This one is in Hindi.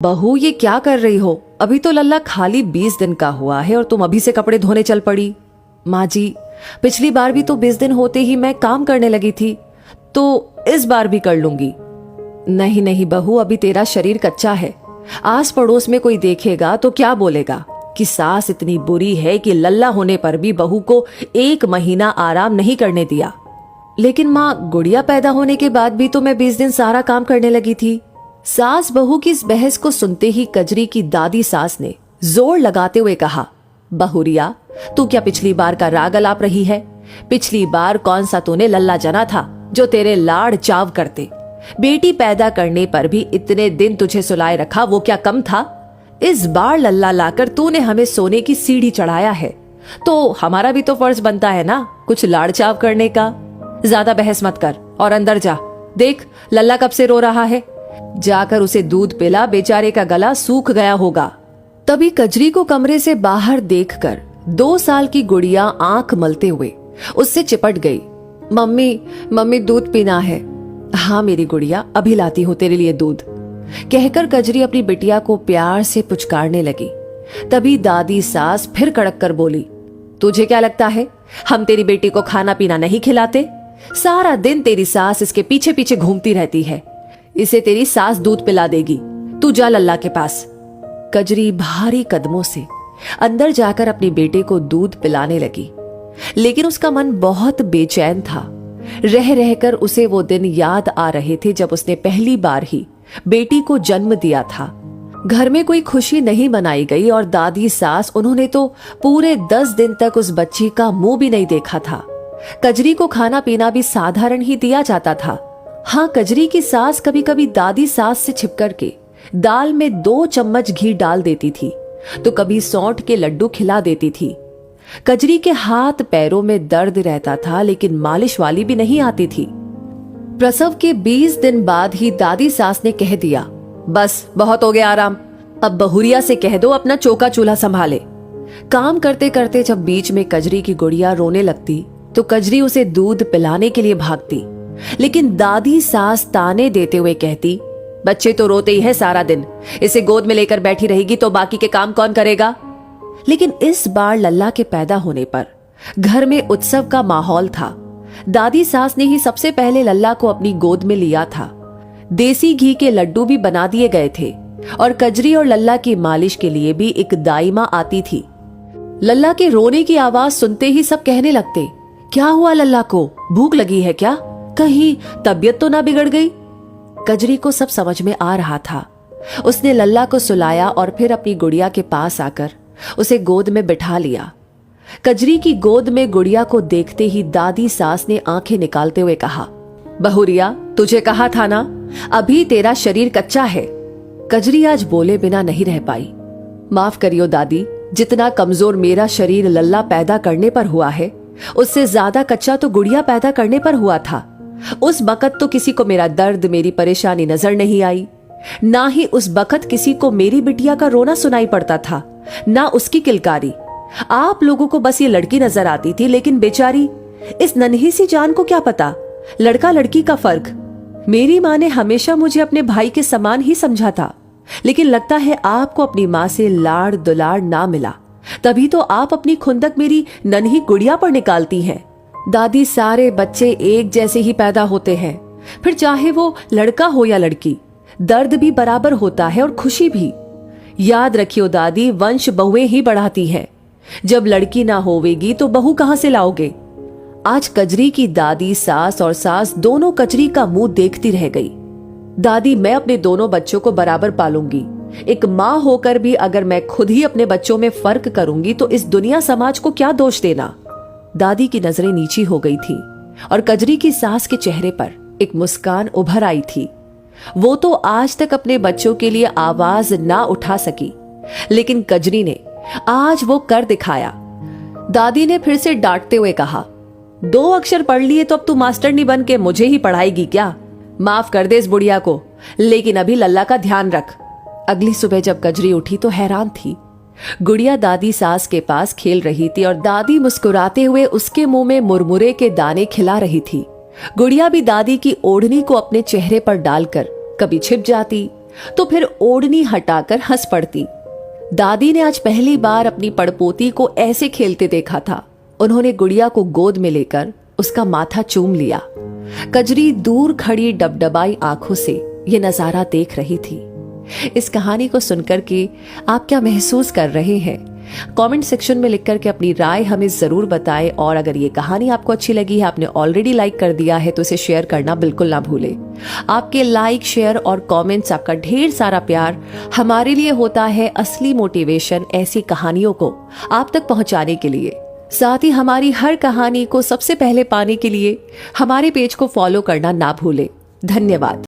बहू, ये क्या कर रही हो? अभी तो लल्ला खाली 20 दिन का हुआ है और तुम अभी से कपड़े धोने चल पड़ी। माँ जी, पिछली बार भी तो 20 दिन होते ही मैं काम करने लगी थी, तो इस बार भी कर लूंगी। नहीं नहीं बहू, अभी तेरा शरीर कच्चा है। आस पड़ोस में कोई देखेगा तो क्या बोलेगा कि सास इतनी बुरी है कि लल्ला होने पर भी बहू को 1 महीना आराम नहीं करने दिया। लेकिन माँ, गुड़िया पैदा होने के बाद भी तो मैं 20 दिन सारा काम करने लगी थी। सास बहू की इस बहस को सुनते ही कजरी की दादी सास ने जोर लगाते हुए कहा, बहुरिया, तू क्या पिछली बार का राग अलाप रही है? पिछली बार कौन सा तूने लल्ला जना था जो तेरे लाड़ चाव करते? बेटी पैदा करने पर भी इतने दिन तुझे सुलाए रखा, वो क्या कम था? इस बार लल्ला लाकर तूने हमें सोने की सीढ़ी चढ़ाया है, तो हमारा भी तो फर्ज बनता है ना कुछ लाड़ चाव करने का। ज्यादा बहस मत कर और अंदर जा। देख, लल्ला कब से रो रहा है। जाकर उसे दूध पिला, बेचारे का गला सूख गया होगा। तभी कजरी को कमरे से बाहर देखकर 2 साल की गुड़िया आंख मलते हुए उससे चिपट गई। मम्मी, मम्मी दूध पीना है। हाँ मेरी गुड़िया, अभी लाती हूँ तेरे लिए दूध, कहकर कजरी अपनी बिटिया को प्यार से पुचकारने लगी। तभी दादी सास फिर कड़क कर बोली, तुझे क्या लगता है हम तेरी बेटी को खाना पीना नहीं खिलाते? सारा दिन तेरी सास इसके पीछे पीछे घूमती रहती है। इसे तेरी सास दूध पिला देगी। तू जा लल्ला के पास। कजरी भारी कदमों से अंदर जाकर अपने बेटे को दूध पिलाने लगी, लेकिन उसका मन बहुत बेचैन था। रह रहकर उसे वो दिन याद आ रहे थे जब उसने पहली बार ही बेटी को जन्म दिया था। घर में कोई खुशी नहीं मनाई गई और दादी सास, उन्होंने तो पूरे 10 दिन तक उस बच्ची का मुंह भी नहीं देखा था। कजरी को खाना पीना भी साधारण ही दिया जाता था। हाँ, कजरी की सास कभी कभी दादी सास से छिपकर के दाल में 2 चम्मच घी डाल देती थी, तो कभी सौंठ के लड्डू खिला देती थी। कजरी के हाथ पैरों में दर्द रहता था, लेकिन मालिश वाली भी नहीं आती थी। प्रसव के 20 दिन बाद ही दादी सास ने कह दिया, बस बहुत हो गया आराम, अब बहुरिया से कह दो अपना चौका चूल्हा संभाले। काम करते करते जब बीच में कजरी की गुड़िया रोने लगती तो कजरी उसे दूध पिलाने के लिए भागती, लेकिन दादी सास ताने देते हुए कहती, बच्चे तो रोते ही है सारा दिन, इसे गोद में लेकर बैठी रहेगी तो बाकी के काम कौन करेगा? लेकिन इस बार लल्ला के पैदा होने पर घर में उत्सव का माहौल था। दादी सास ने ही सबसे पहले लल्ला को अपनी गोद में लिया था। देसी घी के लड्डू भी बना दिए गए थे और कजरी और लल्ला की मालिश के लिए भी एक दाईमा आती थी। लल्ला के रोने की आवाज सुनते ही सब कहने लगते, क्या हुआ लल्ला को? भूख लगी है क्या? कहीं तबीयत तो ना बिगड़ गई? कजरी को सब समझ में आ रहा था। उसने लल्ला को सुलाया और फिर अपनी गुड़िया के पास आकर उसे गोद में बिठा लिया। कजरी की गोद में गुड़िया को देखते ही दादी सास ने आंखें निकालते हुए कहा, बहुरिया, तुझे कहा था ना अभी तेरा शरीर कच्चा है। कजरी आज बोले बिना नहीं रह पाई। माफ करियो दादी, जितना कमजोर मेरा शरीर लल्ला पैदा करने पर हुआ है, उससे ज्यादा कच्चा तो गुड़िया पैदा करने पर हुआ था। उस बखत तो किसी को मेरा दर्द, मेरी परेशानी नजर नहीं आई, ना ही उस बखत किसी को मेरी बिटिया का रोना सुनाई पड़ता था, ना उसकी किलकारी। आप लोगों को बस ये लड़की नजर आती थी, लेकिन बेचारी इस नन्ही सी जान को क्या पता लड़का लड़की का फर्क। मेरी माँ ने हमेशा मुझे अपने भाई के समान ही समझा था, लेकिन लगता है आपको अपनी माँ से लाड़ दुलाड़ ना मिला, तभी तो आप अपनी खुंदक मेरी नन्ही गुड़िया पर निकालती हैं। दादी, सारे बच्चे एक जैसे ही पैदा होते हैं, फिर चाहे वो लड़का हो या लड़की, दर्द भी बराबर होता है और खुशी भी। याद रखियो दादी, वंश बहुएं ही बढ़ाती है। जब लड़की ना होवेगी तो बहू कहां से लाओगे? आज कजरी की दादी सास और सास दोनों कजरी का मुंह देखती रह गई। दादी, मैं अपने दोनों बच्चों को बराबर पालूंगी। एक माँ होकर भी अगर मैं खुद ही अपने बच्चों में फर्क करूंगी तो इस दुनिया समाज को क्या दोष देना? दादी की नजरें नीची हो गई थी और कजरी की सास के चेहरे पर एक मुस्कान उभर आई थी। वो तो आज तक अपने बच्चों के लिए आवाज ना उठा सकी, लेकिन कजरी ने आज वो कर दिखाया। दादी ने फिर से डांटते हुए कहा, 2 अक्षर पढ़ लिए तो अब तू मास्टरनी बन के मुझे ही पढ़ाएगी क्या? माफ कर दे इस बुढ़िया को, लेकिन अभी लल्ला का ध्यान रख। अगली सुबह जब कजरी उठी तो हैरान थी। गुड़िया दादी सास के पास खेल रही थी और दादी मुस्कुराते हुए उसके मुंह में मुरमुरे के दाने खिला रही थी। गुड़िया भी दादी की ओढ़नी को अपने चेहरे पर डालकर कभी छिप जाती, तो फिर ओढ़नी हटाकर हंस पड़ती। दादी ने आज पहली बार अपनी पड़पोती को ऐसे खेलते देखा था। उन्होंने गुड़िया को गोद में लेकर उसका माथा चूम लिया। कजरी दूर खड़ी डबडबाई आंखों से ये नजारा देख रही थी। इस कहानी को सुनकर के आप क्या महसूस कर रहे हैं? कमेंट सेक्शन में लिख करके अपनी राय हमें जरूर बताएं। और अगर ये कहानी आपको अच्छी लगी है, आपने ऑलरेडी लाइक कर दिया है, तो इसे शेयर करना बिल्कुल ना भूलें। आपके लाइक, शेयर और कमेंट्स, आपका ढेर सारा प्यार हमारे लिए होता है असली मोटिवेशन ऐसी कहानियों को आप तक पहुंचाने के लिए। साथ ही हमारी हर कहानी को सबसे पहले पाने के लिए हमारे पेज को फॉलो करना ना भूलें। धन्यवाद।